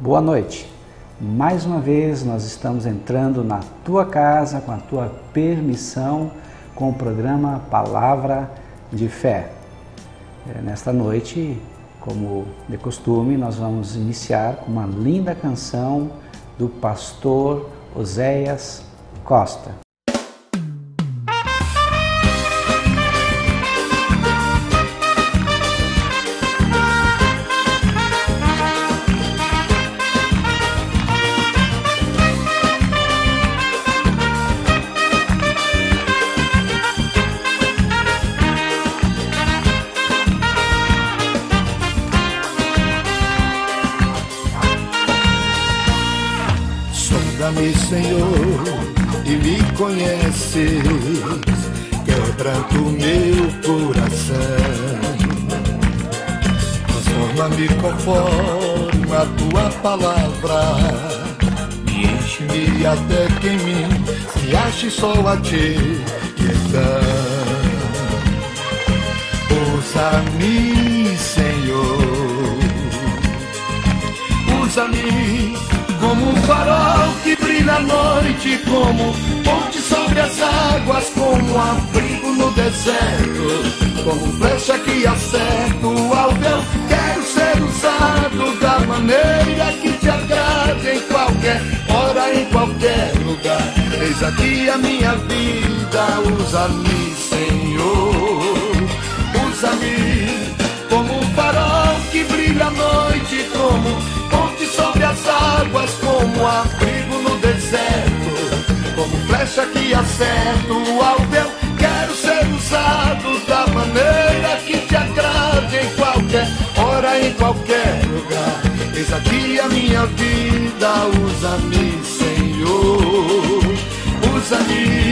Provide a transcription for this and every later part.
Boa noite. Mais uma vez nós estamos entrando na tua casa com a tua permissão com o programa Palavra de Fé. Nesta noite, como de costume, nós vamos iniciar com uma linda canção do pastor Oséias Costa. Sonda-me, Senhor, e me conheces, quebranta o meu coração. Transforma-me conforme a tua palavra, e enche-me até que em mim se ache só a ti. Então, usa-me, Senhor, usa-me como um farol que brilha à noite, como ponte sobre as águas, como abrigo no deserto, como flecha que acerto o alvo. Quero ser usado da maneira que te agrade, em qualquer hora, em qualquer lugar. Eis aqui a minha vida, usa-me, Senhor, usa-me como um farol que brilha à noite, como sobre as águas, como abrigo no deserto, como flecha que acerta o alvo. Eu quero ser usado da maneira que te agrade, em qualquer hora, em qualquer lugar. Eis aqui a minha vida, usa-me, Senhor, usa-me.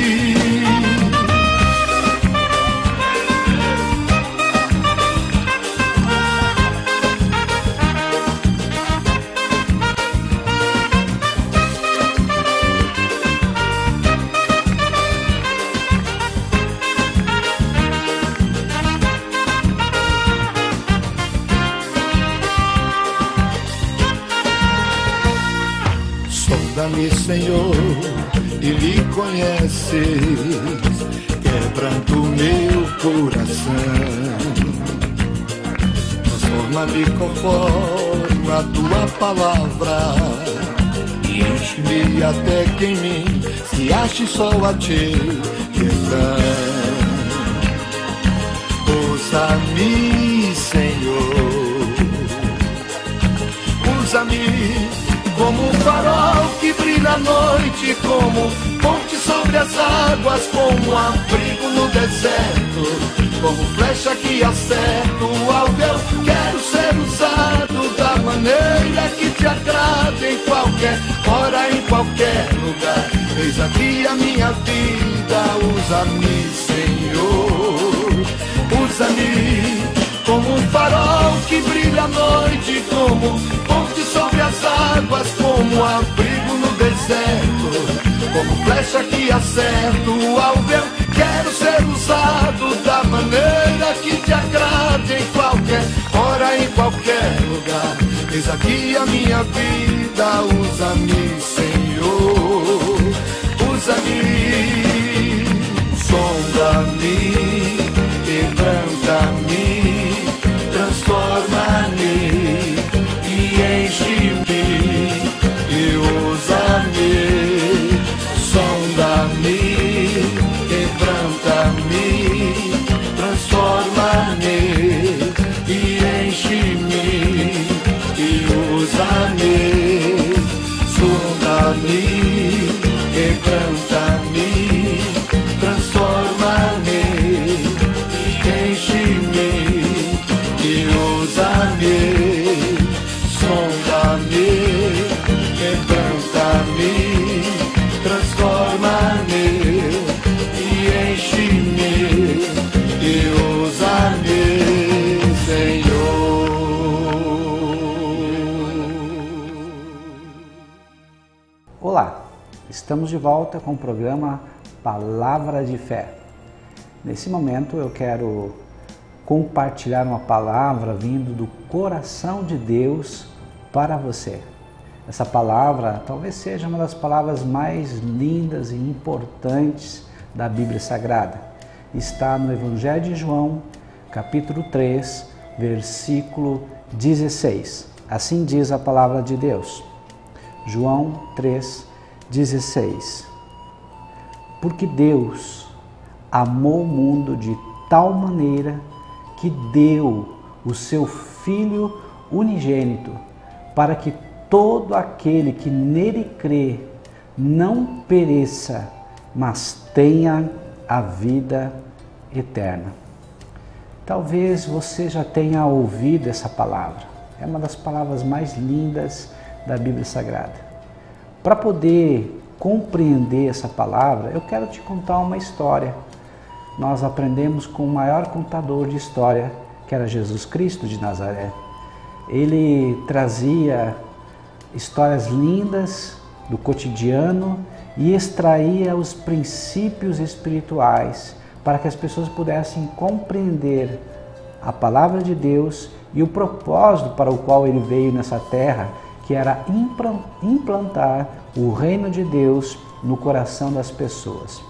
Sonda-me, Senhor, e me conheces, quebranta o meu coração. Transforma-me conforme a tua palavra, e enche-me até que em mim se ache só a ti. Então, usa-me, Senhor, usa-me como um farol que brilha à noite, como ponte sobre as águas, como abrigo no deserto, como flecha que acerta o alvo. Eu quero ser usado da maneira que te agrade, em qualquer hora, em qualquer lugar. Eis aqui a minha vida, usa-me, Senhor, usa-me como um farol que brilha à noite, como ponte sobre as águas, como abrigo no deserto, como flecha que acerta o alvo. Eu quero ser usado da maneira que te agrade, em qualquer hora, em qualquer lugar. Eis aqui a minha vida, usa-me, Senhor, usa-me. Sonda-me, quebranta-me, transforma-me e enche-me e usa-me. Sonda-me, quebranta-me, transforma-me e enche-me e usa-me. Sonda-me, quebranta-me, transforma-me e enche-me e usa-me. Sonda-me, quebranta-me, transforma-me e enche-me e usa-me, Senhor. Olá, estamos de volta com o programa Palavra de Fé. Nesse momento eu quero compartilhar uma palavra vindo do coração de Deus para você. Essa palavra talvez seja uma das palavras mais lindas e importantes da Bíblia Sagrada. Está no Evangelho de João, capítulo 3, versículo 16. Assim diz a palavra de Deus. João 3, 16. Porque Deus amou o mundo de tal maneira que deu o seu Filho unigênito, para que todo aquele que nele crê não pereça, mas tenha a vida eterna. Talvez você já tenha ouvido essa palavra. É uma das palavras mais lindas da Bíblia Sagrada. Para poder compreender essa palavra, eu quero te contar uma história. Nós aprendemos com o maior contador de história, que era Jesus Cristo de Nazaré. Ele trazia histórias lindas do cotidiano e extraía os princípios espirituais para que as pessoas pudessem compreender a palavra de Deus e o propósito para o qual ele veio nessa terra, que era implantar o reino de Deus no coração das pessoas.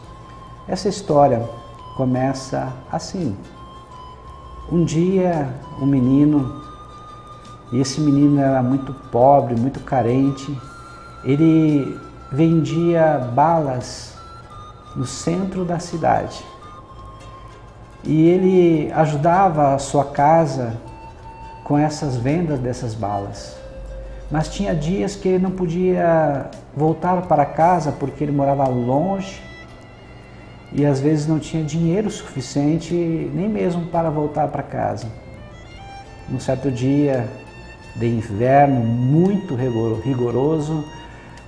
Essa história começa assim. Um dia, um menino, e esse menino era muito pobre, muito carente, ele vendia balas no centro da cidade. E ele ajudava a sua casa com essas vendas dessas balas. Mas tinha dias que ele não podia voltar para casa porque ele morava longe e às vezes não tinha dinheiro suficiente nem mesmo para voltar para casa. Num certo dia de inverno muito rigoroso,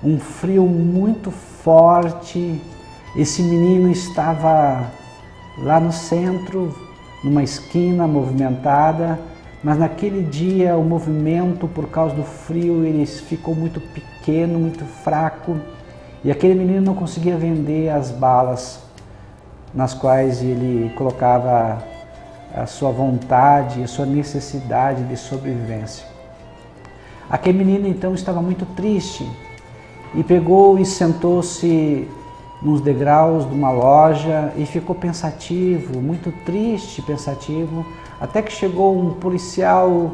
um frio muito forte, esse menino estava lá no centro, numa esquina movimentada, mas naquele dia o movimento, por causa do frio, ele ficou muito pequeno, muito fraco, e aquele menino não conseguia vender as balas nas quais ele colocava a sua vontade, a sua necessidade de sobrevivência. Aquele menino então estava muito triste e pegou e sentou-se nos degraus de uma loja e ficou pensativo, muito triste, pensativo, até que chegou um policial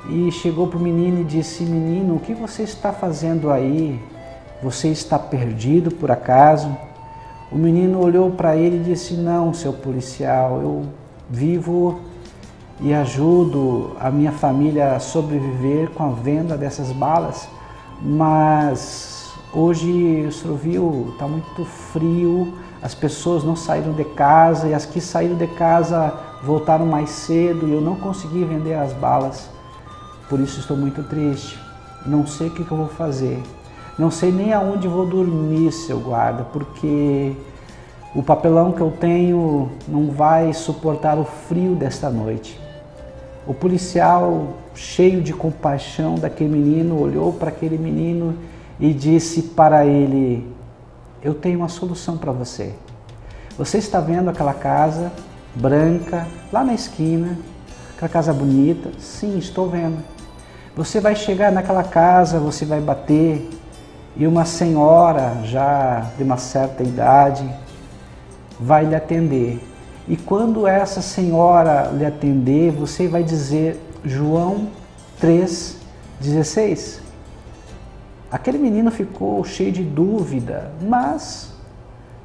e chegou para o menino e disse: menino, o que você está fazendo aí? Você está perdido por acaso? O menino olhou para ele e disse: não, seu policial, eu vivo e ajudo a minha família a sobreviver com a venda dessas balas, mas hoje o senhor viu, está muito frio, as pessoas não saíram de casa e as que saíram de casa voltaram mais cedo e eu não consegui vender as balas, por isso estou muito triste, não sei o que eu vou fazer, não sei nem aonde vou dormir, seu guarda, porque o papelão que eu tenho não vai suportar o frio desta noite. O policial, cheio de compaixão daquele menino, olhou para aquele menino e disse para ele: eu tenho uma solução para você. Você está vendo aquela casa branca lá na esquina, aquela casa bonita? Sim, estou vendo. Você vai chegar naquela casa, você vai bater e uma senhora já de uma certa idade vai lhe atender. E quando essa senhora lhe atender, você vai dizer João 3,16. Aquele menino ficou cheio de dúvida, mas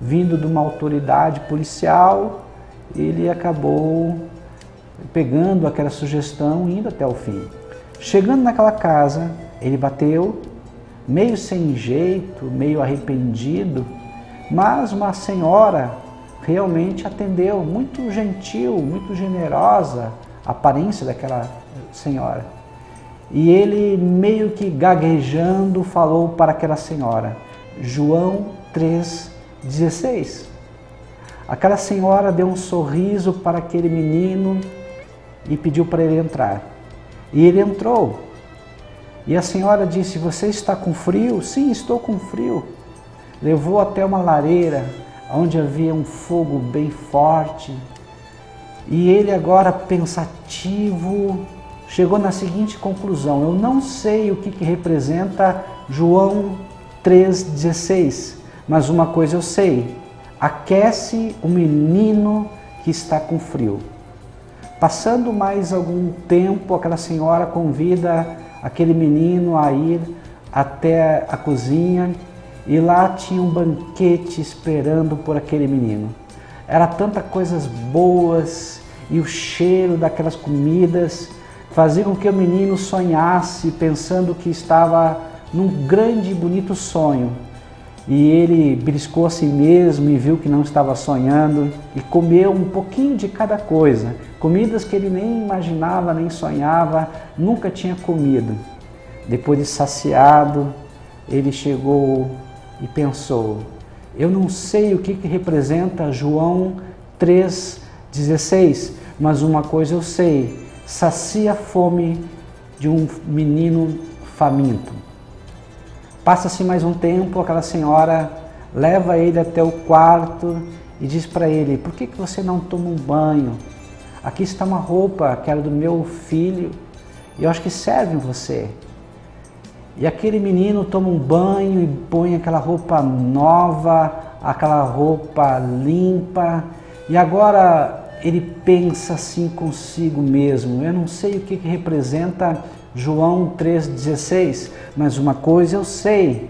vindo de uma autoridade policial, ele acabou pegando aquela sugestão e indo até o fim. Chegando naquela casa, ele bateu, meio sem jeito, meio arrependido, mas uma senhora realmente atendeu, muito gentil, muito generosa, a aparência daquela senhora. E ele, meio que gaguejando, falou para aquela senhora, João 3,16. Aquela senhora deu um sorriso para aquele menino e pediu para ele entrar. E ele entrou. E a senhora disse: você está com frio? Sim, estou com frio. Levou até uma lareira, onde havia um fogo bem forte. E ele agora pensativo, chegou na seguinte conclusão: eu não sei o que representa João 3,16, mas uma coisa eu sei: aquece o menino que está com frio. Passando mais algum tempo, aquela senhora convida aquele menino a ir até a cozinha e lá tinha um banquete esperando por aquele menino. Era tantas coisas boas e o cheiro daquelas comidas fazia com que o menino sonhasse pensando que estava num grande e bonito sonho. E ele beliscou a si mesmo e viu que não estava sonhando e comeu um pouquinho de cada coisa, comidas que ele nem imaginava, nem sonhava, nunca tinha comido. Depois de saciado, ele chegou e pensou: eu não sei o que representa João 3,16, mas uma coisa eu sei: sacia a fome de um menino faminto. Passa-se mais um tempo, aquela senhora leva ele até o quarto e diz para ele: por que você não toma um banho? Aqui está uma roupa que era do meu filho e eu acho que serve em você. E aquele menino toma um banho e põe aquela roupa nova, aquela roupa limpa, e agora ele pensa assim consigo mesmo: eu não sei o que representa João 3,16, mas uma coisa eu sei: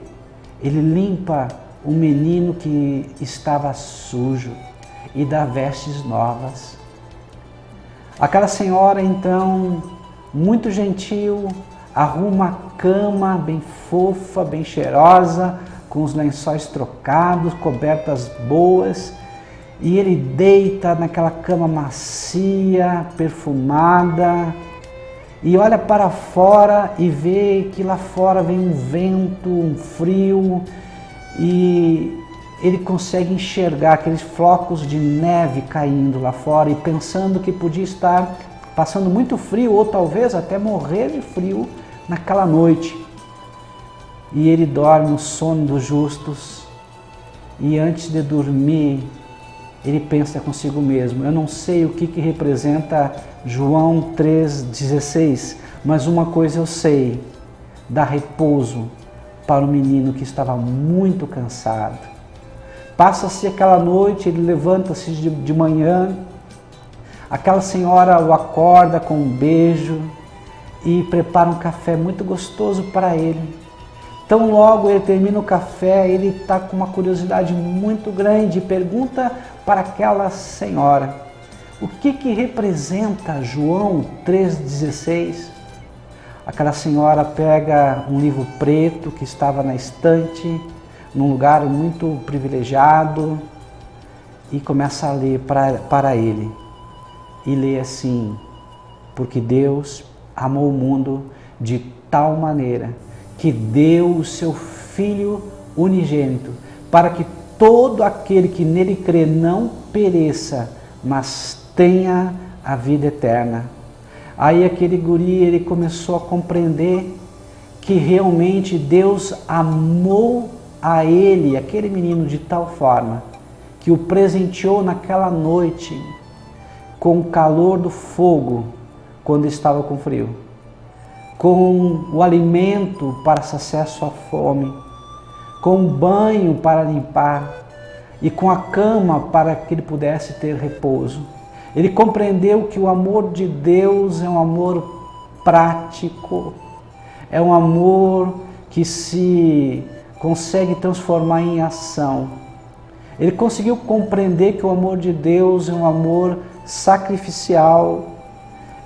ele limpa o menino que estava sujo e dá vestes novas. Aquela senhora então, muito gentil, arruma a cama bem fofa, bem cheirosa, com os lençóis trocados, cobertas boas, e ele deita naquela cama macia, perfumada, e olha para fora e vê que lá fora vem um vento, um frio, e ele consegue enxergar aqueles flocos de neve caindo lá fora e pensando que podia estar passando muito frio ou talvez até morrer de frio naquela noite. E ele dorme o sono dos justos e antes de dormir ele pensa consigo mesmo: eu não sei o que representa João 3,16, mas uma coisa eu sei: dá repouso para o menino que estava muito cansado. Passa-se aquela noite, ele levanta-se de manhã, aquela senhora o acorda com um beijo e prepara um café muito gostoso para ele. Tão logo ele termina o café, ele está com uma curiosidade muito grande e pergunta para aquela senhora: o que representa João 3,16? Aquela senhora pega um livro preto que estava na estante, num lugar muito privilegiado, e começa a ler para ele. E lê assim: porque Deus amou o mundo de tal maneira que deu o seu Filho unigênito, para que todo aquele que nele crê não pereça, mas tenha a vida eterna. Aí aquele guri, ele começou a compreender que realmente Deus amou a ele, aquele menino, de tal forma que o presenteou naquela noite com o calor do fogo quando estava com frio, com o alimento para saciar sua fome, com o banho para limpar e com a cama para que ele pudesse ter repouso. Ele compreendeu que o amor de Deus é um amor prático, é um amor que se consegue transformar em ação. Ele conseguiu compreender que o amor de Deus é um amor sacrificial,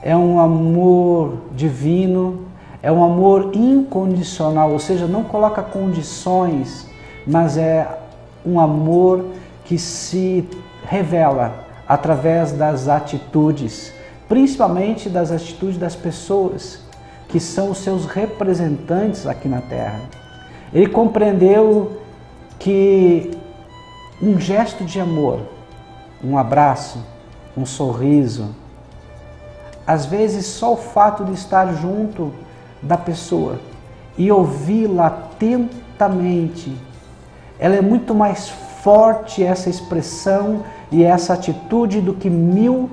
é um amor divino, é um amor incondicional, ou seja, não coloca condições, mas é um amor que se revela através das atitudes, principalmente das atitudes das pessoas que são os seus representantes aqui na Terra. Ele compreendeu que um gesto de amor, um abraço, um sorriso, às vezes só o fato de estar junto da pessoa e ouvi-la atentamente, ela é muito mais forte, essa expressão e essa atitude, do que 1000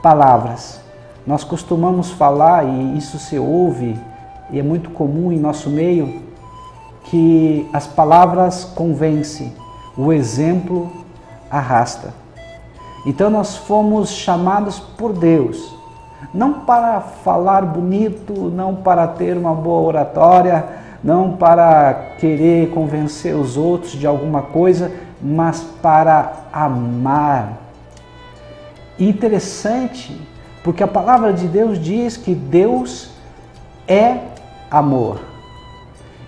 palavras. Nós costumamos falar, e isso se ouve, e é muito comum em nosso meio, que as palavras convencem, o exemplo arrasta. Então nós fomos chamados por Deus, não para falar bonito, não para ter uma boa oratória, não para querer convencer os outros de alguma coisa, mas para amar. Interessante, porque a palavra de Deus diz que Deus é amor.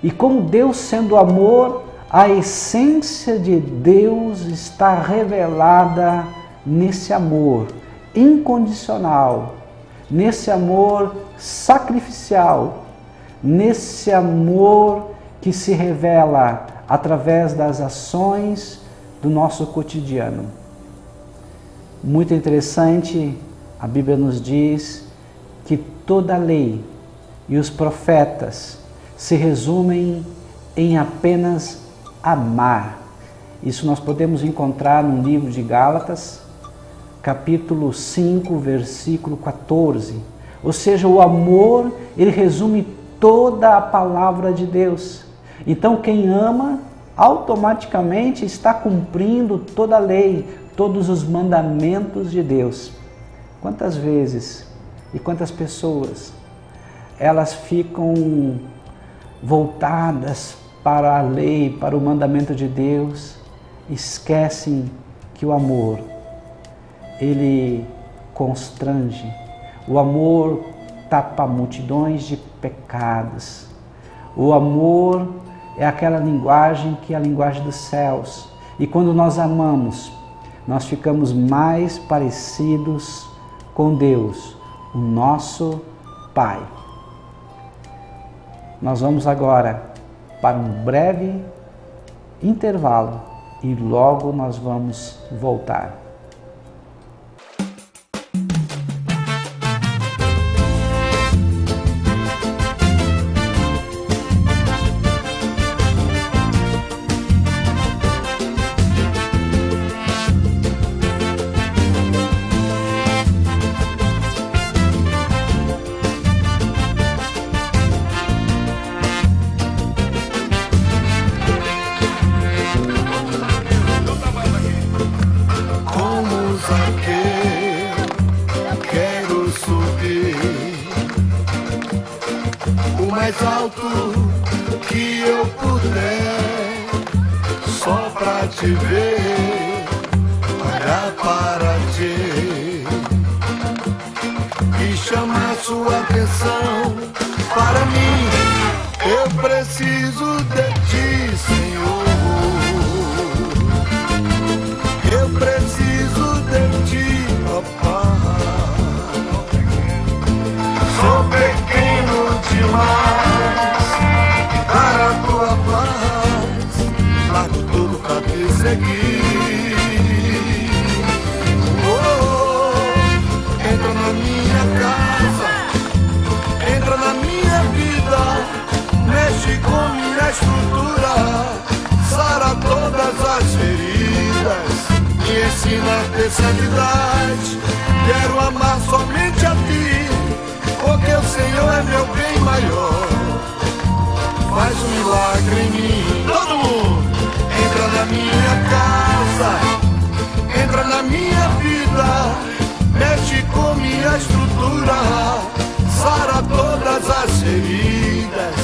E como Deus sendo amor, a essência de Deus está revelada nesse amor incondicional, nesse amor sacrificial, nesse amor que se revela através das ações do nosso cotidiano. Muito interessante, a Bíblia nos diz que toda a lei e os profetas se resumem em apenas amar. Isso nós podemos encontrar no livro de Gálatas, capítulo 5, versículo 14. Ou seja, o amor, ele resume toda a palavra de Deus. Então quem ama, automaticamente está cumprindo toda a lei, todos os mandamentos de Deus. Quantas vezes e quantas pessoas elas ficam voltadas para a lei, para o mandamento de Deus, esquecem que o amor, ele constrange, o amor tapa multidões de pecados, o amor é aquela linguagem que é a linguagem dos céus, e quando nós amamos, nós ficamos mais parecidos com Deus, o nosso Pai. Nós vamos agora para um breve intervalo e logo nós vamos voltar. Mais alto que eu puder, só pra te ver, olhar para ti e chamar sua atenção. Para mim, eu preciso de ti, Senhor. Eu preciso de ti, papai. Sou pequeno demais para a tua paz, largo tudo pra te seguir. Entra na minha casa, entra na minha vida, mexe com minha estrutura, sara todas as feridas, me ensina a ter santidade. Quero amar somente a ti, porque o Senhor é meu bem maior. Faz um milagre em mim. Todo mundo entra na minha casa, entra na minha vida, mexe com minha estrutura, sara todas as feridas,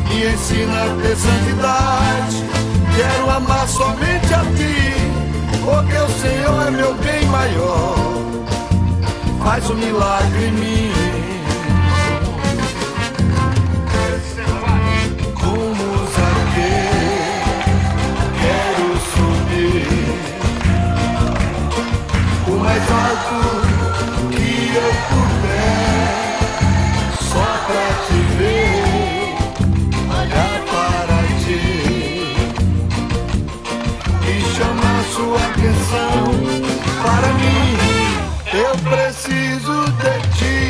me ensina a ter santidade. Quero amar somente a ti, porque o Senhor é meu bem maior. Faz um milagre em mim. Mais alto que eu puder, só pra te ver, olhar para ti e chamar sua atenção. Para mim, eu preciso de ti,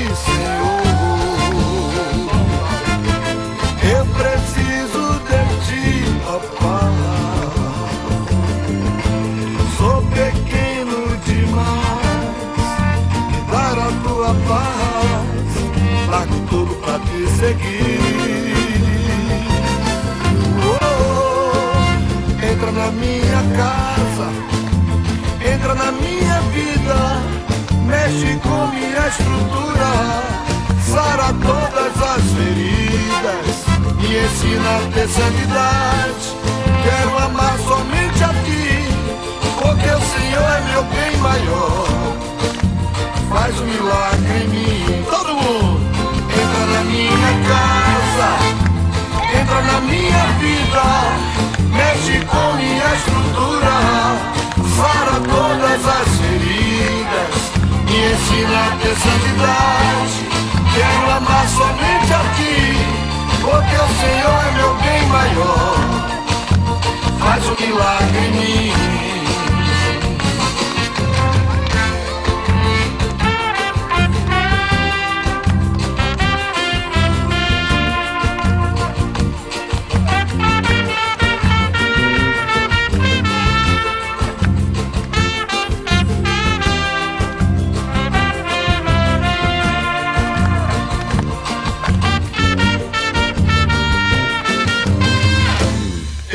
minha casa, entra na minha vida, mexe com minha estrutura, sara todas as feridas, me ensina a ter santidade. Quero amar somente a ti, porque o Senhor é meu bem maior. Faz um milagre em mim. Todo mundo entra na minha casa, entra na minha vida, mexe com minha estrutura, sara todas as feridas, me ensina a ter santidade. Quero amar somente a ti, porque o Senhor é meu bem maior. Faz um milagre em mim.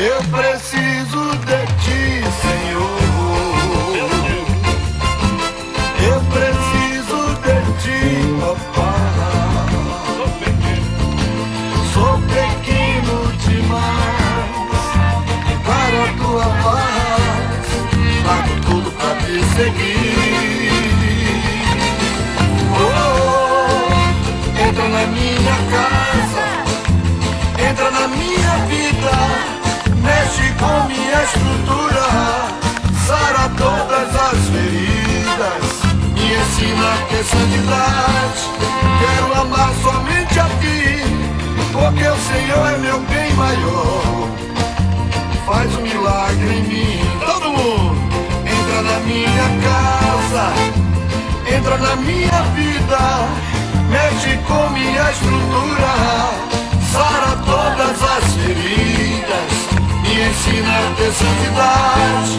Eu preciso de ti, Senhor. Eu preciso de ti, ó Pai. Sou pequeno demais para a tua paz. Largo tudo pra te seguir. Oh, entra na minha casa, entra na minha vida, mexe com minha estrutura, sara todas as feridas, me ensina a ter santidade. Quero amar somente a ti, porque o Senhor é meu bem maior. Faz um milagre em mim. Todo mundo entra na minha casa, entra na minha vida, mexe com minha estrutura, sara todas as feridas, me ensina a ter santidade.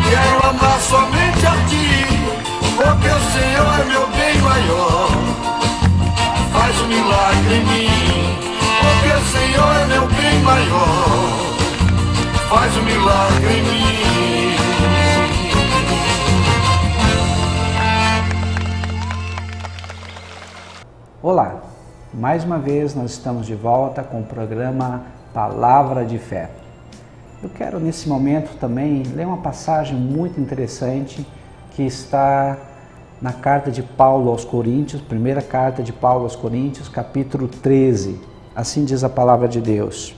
Quero amar somente a ti, porque o Senhor é meu bem maior. Faz um milagre em mim, porque o Senhor é meu bem maior. Faz um milagre em mim. Olá, mais uma vez nós estamos de volta com o programa Palavra de Fé. Eu quero nesse momento também ler uma passagem muito interessante que está na carta de Paulo aos Coríntios, primeira carta de Paulo aos Coríntios, capítulo 13. Assim diz a palavra de Deus.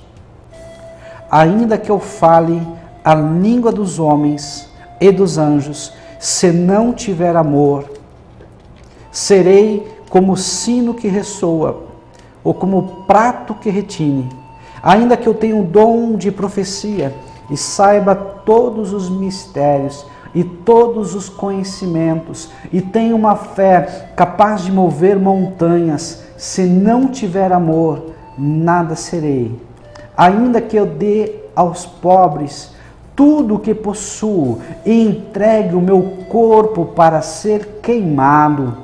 Ainda que eu fale a língua dos homens e dos anjos, se não tiver amor, serei como sino que ressoa, ou como prato que retine. Ainda que eu tenha o dom de profecia e saiba todos os mistérios e todos os conhecimentos e tenha uma fé capaz de mover montanhas, se não tiver amor, nada serei. Ainda que eu dê aos pobres tudo o que possuo e entregue o meu corpo para ser queimado,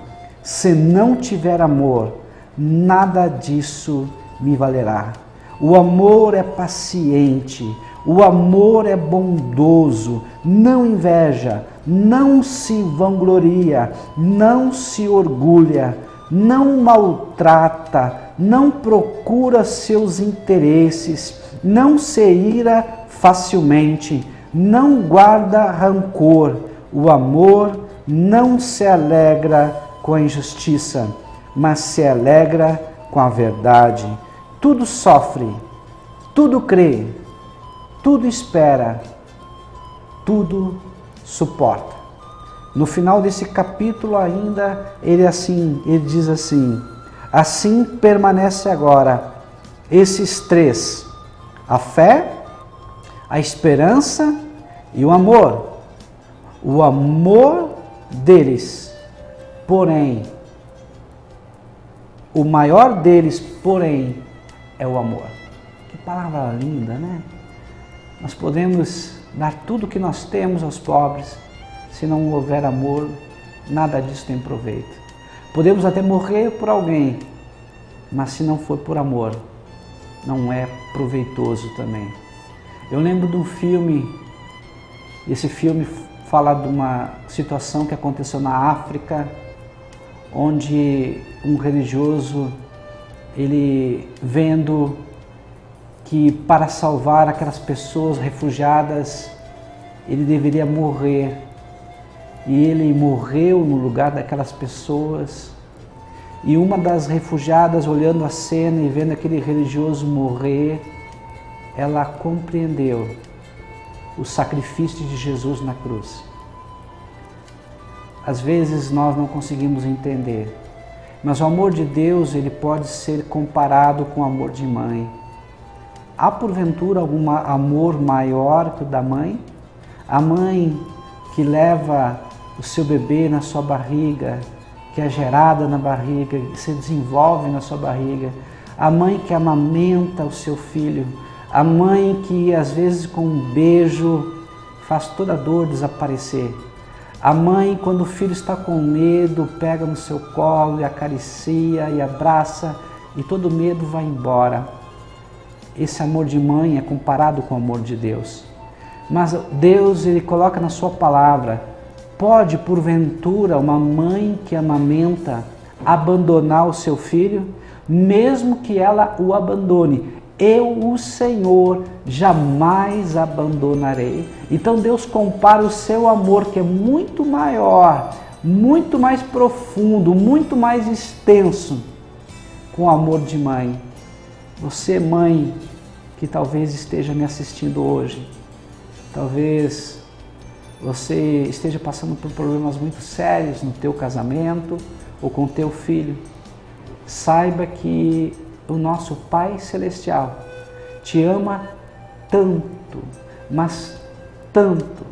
se não tiver amor, nada disso me valerá. O amor é paciente, o amor é bondoso, não inveja, não se vangloria, não se orgulha, não maltrata, não procura seus interesses, não se ira facilmente, não guarda rancor. O amor não se alegra com a injustiça, mas se alegra com a verdade. Tudo sofre, tudo crê, tudo espera, tudo suporta. No final desse capítulo ainda, ele diz assim, assim permanece agora esses três, a fé, a esperança e o amor. O amor deles, porém, o maior deles, porém, é o amor. Que palavra linda, né? Nós podemos dar tudo que nós temos aos pobres, se não houver amor, nada disso tem proveito. Podemos até morrer por alguém, mas se não for por amor, não é proveitoso também. Eu lembro de um filme Esse filme fala de uma situação que aconteceu na África, onde um religioso, ele vendo que para salvar aquelas pessoas refugiadas, ele deveria morrer. E ele morreu no lugar daquelas pessoas. E uma das refugiadas, olhando a cena e vendo aquele religioso morrer, ela compreendeu o sacrifício de Jesus na cruz. Às vezes nós não conseguimos entender, mas o amor de Deus, ele pode ser comparado com o amor de mãe. Há porventura algum amor maior que o da mãe? A mãe que leva o seu bebê na sua barriga, que é gerada na barriga, que se desenvolve na sua barriga. A mãe que amamenta o seu filho. A mãe que às vezes com um beijo faz toda a dor desaparecer. A mãe, quando o filho está com medo, pega no seu colo e acaricia e abraça e todo medo vai embora. Esse amor de mãe é comparado com o amor de Deus. Mas Deus, ele coloca na sua palavra: pode, porventura, uma mãe que amamenta abandonar o seu filho, mesmo que ela o abandone? Eu, o Senhor, jamais abandonarei. Então Deus compara o seu amor, que é muito maior, muito mais profundo, muito mais extenso, com o amor de mãe. Você, mãe, que talvez esteja me assistindo hoje, talvez você esteja passando por problemas muito sérios no teu casamento ou com o teu filho, saiba que o nosso Pai Celestial te ama tanto, mas tanto,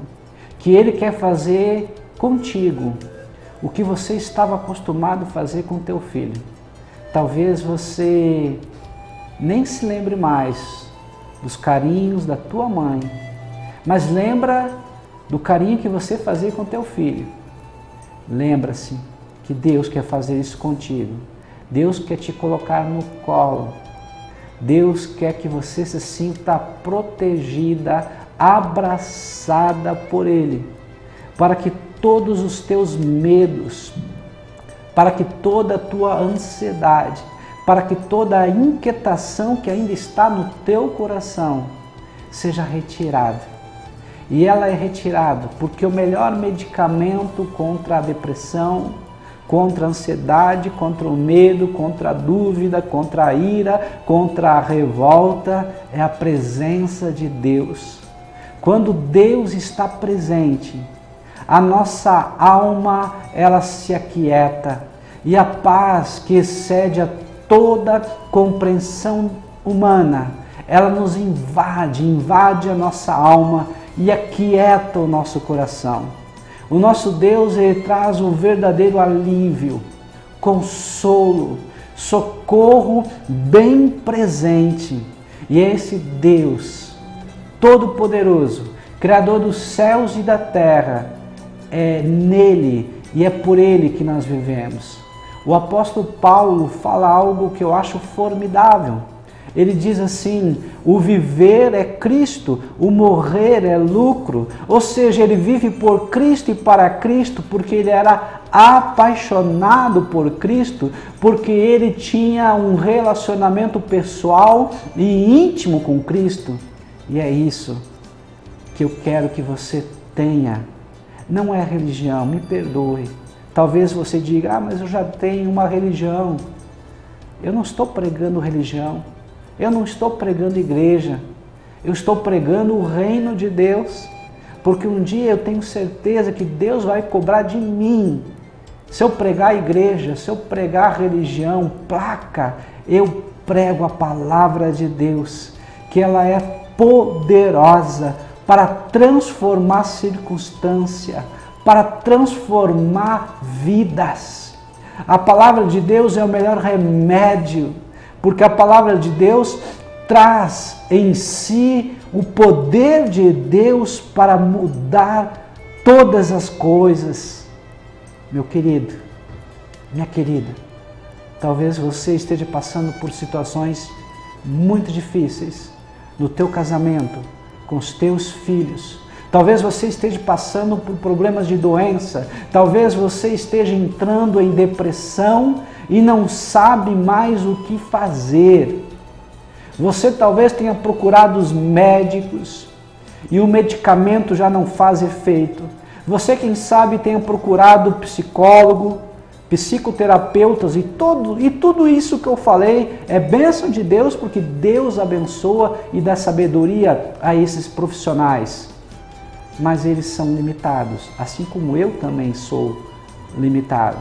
que Ele quer fazer contigo o que você estava acostumado a fazer com teu filho. Talvez você nem se lembre mais dos carinhos da tua mãe, mas lembra do carinho que você fazia com teu filho. Lembra-se que Deus quer fazer isso contigo. Deus quer te colocar no colo. Deus quer que você se sinta protegida, abraçada por Ele, para que todos os teus medos, para que toda a tua ansiedade, para que toda a inquietação que ainda está no teu coração seja retirada. E ela é retirada porque o melhor medicamento contra a depressão, contra a ansiedade, contra o medo, contra a dúvida, contra a ira, contra a revolta, é a presença de Deus. Quando Deus está presente, a nossa alma, ela se aquieta, e a paz que excede a toda compreensão humana, ela nos invade a nossa alma e aquieta o nosso coração. O nosso Deus, ele traz um verdadeiro alívio, consolo, socorro bem presente. E é esse Deus Todo-Poderoso, Criador dos céus e da terra, é nele e é por ele que nós vivemos. O apóstolo Paulo fala algo que eu acho formidável. Ele diz assim: o viver é Cristo, o morrer é lucro. Ou seja, ele vive por Cristo e para Cristo, porque ele era apaixonado por Cristo, porque ele tinha um relacionamento pessoal e íntimo com Cristo. E é isso que eu quero que você tenha. Não é religião, me perdoe. Talvez você diga: mas eu já tenho uma religião. Eu não estou pregando religião. Eu não estou pregando igreja, eu estou pregando o reino de Deus, porque um dia eu tenho certeza que Deus vai cobrar de mim. Se eu pregar a igreja, se eu pregar a religião, placa, eu prego a palavra de Deus, que ela é poderosa para transformar circunstância, para transformar vidas. A palavra de Deus é o melhor remédio, porque a palavra de Deus traz em si o poder de Deus para mudar todas as coisas. Meu querido, minha querida, talvez você esteja passando por situações muito difíceis no teu casamento, com os teus filhos. Talvez você esteja passando por problemas de doença. Talvez você esteja entrando em depressão e não sabe mais o que fazer. Você talvez tenha procurado os médicos e o medicamento já não faz efeito. Você, quem sabe, tenha procurado psicólogo, psicoterapeutas e tudo isso que eu falei é bênção de Deus, porque Deus abençoa e dá sabedoria a esses profissionais. Mas eles são limitados, assim como eu também sou limitado.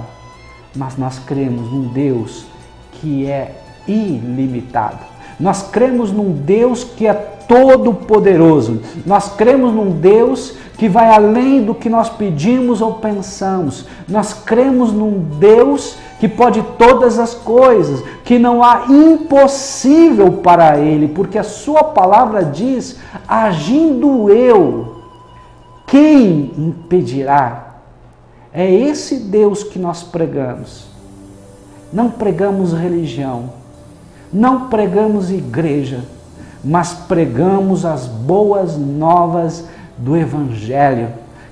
Mas nós cremos num Deus que é ilimitado. Nós cremos num Deus que é todo-poderoso. Nós cremos num Deus que vai além do que nós pedimos ou pensamos. Nós cremos num Deus que pode todas as coisas, que não há impossível para Ele, porque a sua palavra diz, agindo eu, quem impedirá? É esse Deus que nós pregamos. Não pregamos religião, não pregamos igreja, mas pregamos as boas novas do Evangelho,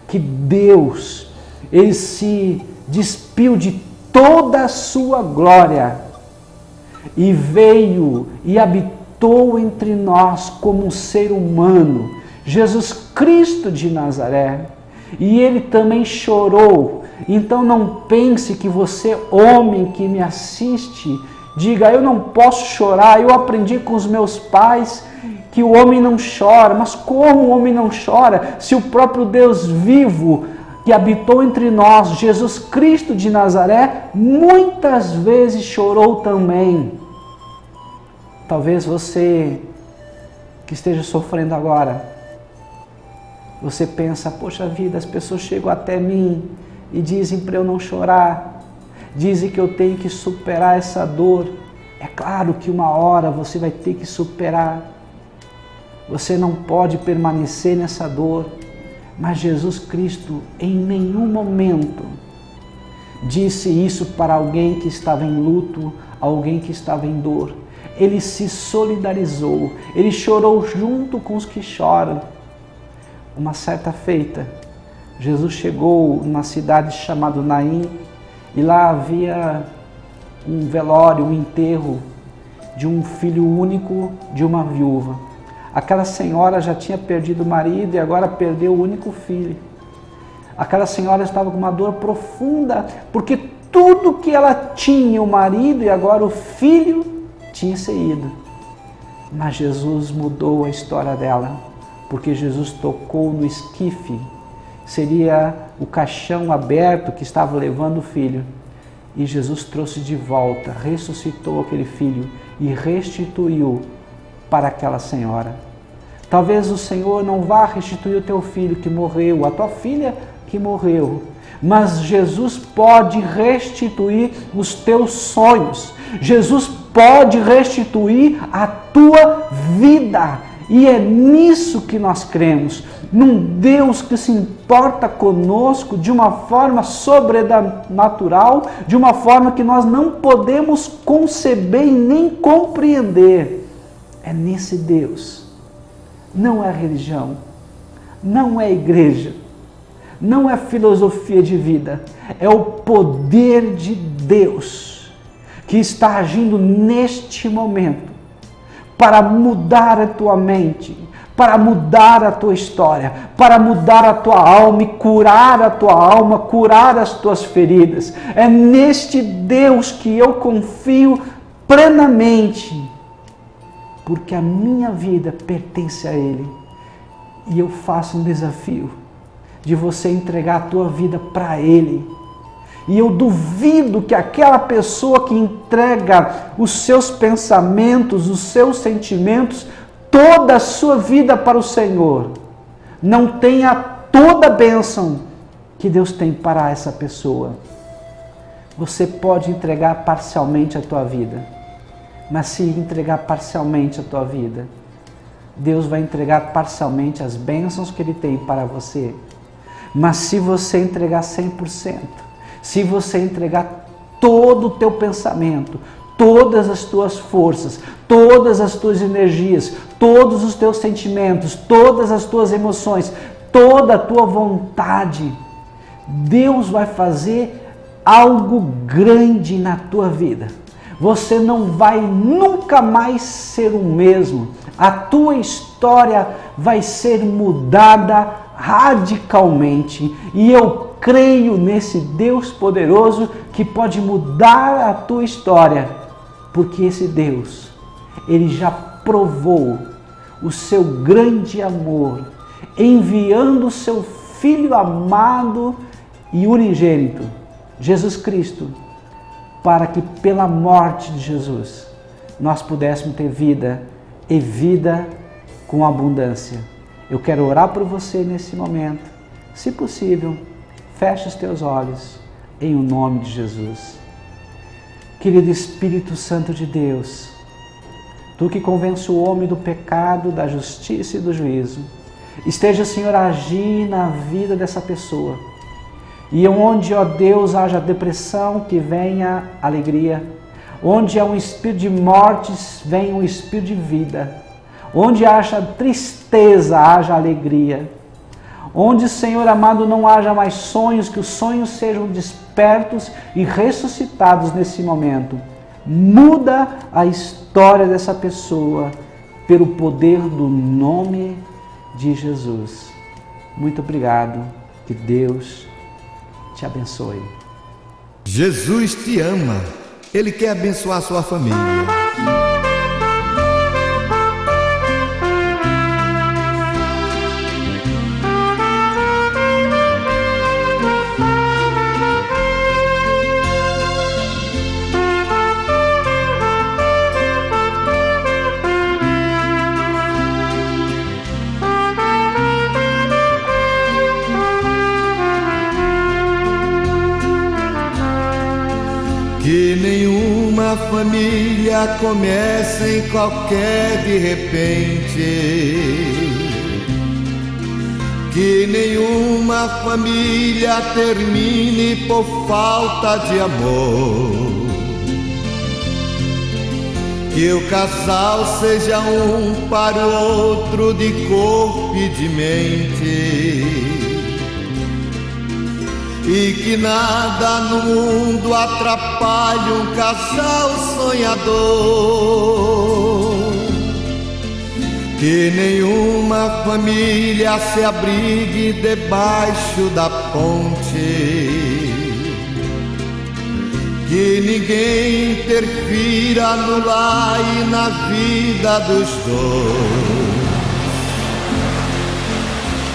que Deus, Ele se despiu de toda a sua glória e veio e habitou entre nós como um ser humano, Jesus Cristo de Nazaré, e Ele também chorou. Então não pense que você, homem que me assiste, diga, eu não posso chorar, eu aprendi com os meus pais que o homem não chora. Mas como o homem não chora se o próprio Deus vivo que habitou entre nós, Jesus Cristo de Nazaré, muitas vezes chorou também? Talvez você que esteja sofrendo agora, você pensa, poxa vida, as pessoas chegam até mim e dizem para eu não chorar, dizem que eu tenho que superar essa dor. É claro que uma hora você vai ter que superar. Você não pode permanecer nessa dor. Mas Jesus Cristo em nenhum momento disse isso para alguém que estava em luto, alguém que estava em dor. Ele se solidarizou, ele chorou junto com os que choram. Uma certa feita, Jesus chegou numa cidade chamada Naim, e lá havia um velório, um enterro de um filho único de uma viúva. Aquela senhora já tinha perdido o marido e agora perdeu o único filho. Aquela senhora estava com uma dor profunda, porque tudo que ela tinha, o marido e agora o filho, tinha se ido. Mas Jesus mudou a história dela, porque Jesus tocou no esquife, seria o caixão aberto que estava levando o filho. E Jesus trouxe de volta, ressuscitou aquele filho e restituiu para aquela senhora. Talvez o Senhor não vá restituir o teu filho que morreu, a tua filha que morreu, mas Jesus pode restituir os teus sonhos. Jesus pode restituir a tua vida. E é nisso que nós cremos, num Deus que se importa conosco de uma forma sobrenatural, de uma forma que nós não podemos conceber e nem compreender. É nesse Deus. Não é religião, não é igreja, não é filosofia de vida, é o poder de Deus que está agindo neste momento para mudar a tua mente, para mudar a tua história, para mudar a tua alma e curar a tua alma, curar as tuas feridas. É neste Deus que eu confio plenamente, porque a minha vida pertence a Ele. E eu faço um desafio de você entregar a tua vida para Ele. E eu duvido que aquela pessoa que entrega os seus pensamentos, os seus sentimentos, toda a sua vida para o Senhor, não tenha toda a bênção que Deus tem para essa pessoa. Você pode entregar parcialmente a tua vida, mas se entregar parcialmente a tua vida, Deus vai entregar parcialmente as bênçãos que Ele tem para você. Mas se você entregar 100%, se você entregar todo o teu pensamento, todas as tuas forças, todas as tuas energias, todos os teus sentimentos, todas as tuas emoções, toda a tua vontade, Deus vai fazer algo grande na tua vida. Você não vai nunca mais ser o mesmo. A tua história vai ser mudada radicalmente. E eu creio nesse Deus poderoso que pode mudar a tua história, porque esse Deus, Ele já provou o seu grande amor, enviando o seu Filho amado e unigênito, Jesus Cristo, para que pela morte de Jesus nós pudéssemos ter vida e vida com abundância. Eu quero orar por você nesse momento. Se possível, feche os teus olhos em o nome de Jesus. Querido Espírito Santo de Deus, Tu que convence o homem do pecado, da justiça e do juízo, esteja, Senhor, a agir na vida dessa pessoa. E onde, ó Deus, haja depressão, que venha alegria. Onde há um espírito de morte, venha um espírito de vida. Onde haja tristeza, haja alegria. Onde, Senhor amado, não haja mais sonhos, que os sonhos sejam despertos e ressuscitados nesse momento. Muda a história dessa pessoa pelo poder do nome de Jesus. Muito obrigado. Que Deus te abençoe. Jesus te ama. Ele quer abençoar a sua família. Que nenhuma família comece em qualquer de repente. Que nenhuma família termine por falta de amor. Que o casal seja um para o outro de corpo e de mente. E que nada no mundo atrapalhe um casal sonhador. Que nenhuma família se abrigue debaixo da ponte. Que ninguém interfira no lar e na vida dos dois.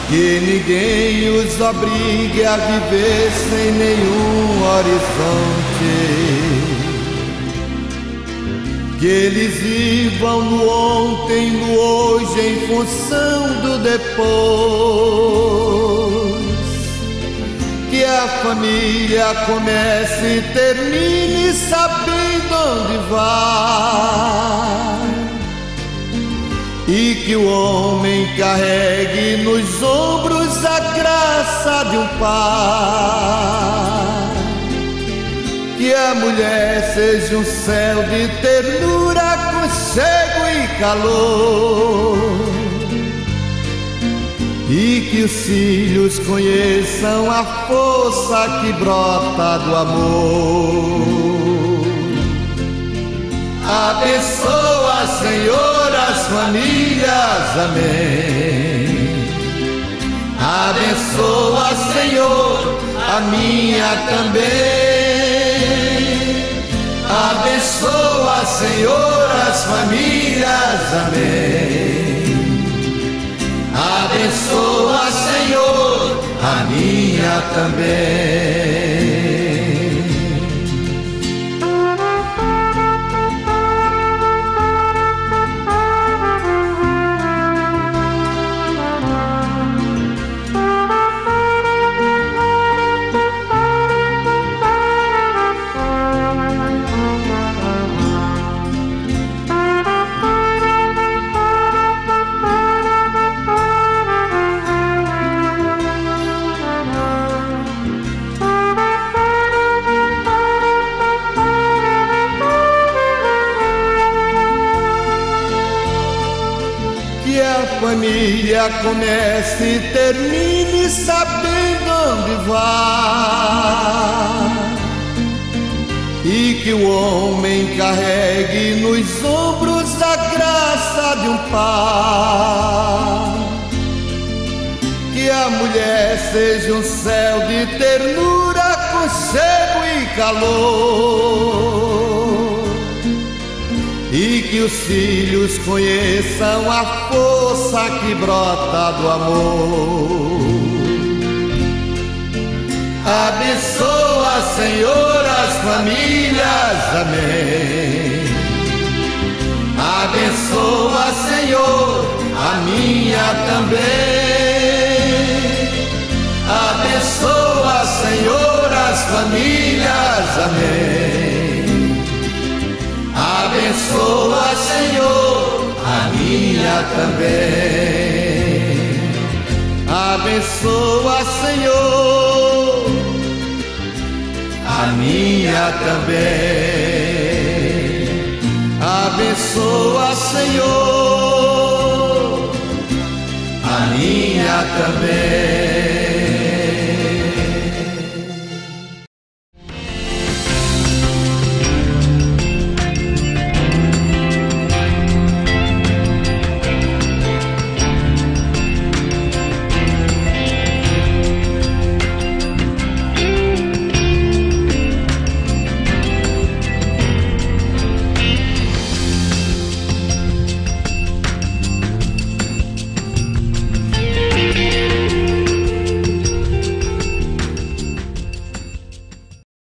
Que ninguém os obrigue a viver sem nenhum horizonte. Que eles vivam no ontem, no hoje, em função do depois. Que a família comece e termine sabendo onde vai. E que o homem carregue nos ombros a graça de um pai. Que a mulher seja um céu de ternura, aconchego e calor. E que os filhos conheçam a força que brota do amor. Abençoa, Senhor, as famílias, amém. Abençoa, Senhor, a minha também. Abençoa, Senhor, as famílias, amém. Abençoa, Senhor, a minha também. filha comece e termine sabendo onde vai, e que o homem carregue nos ombros a graça de um pai. Que a mulher seja um céu de ternura, aconchego e calor, e que os filhos conheçam a força que brota do amor. Abençoa, Senhor, as famílias, amém. Abençoa, Senhor, a minha também. Abençoa, Senhor, as famílias, amém. Abençoa, Senhor, a minha também. Abençoa, Senhor, a minha também. Abençoa, Senhor, a minha também.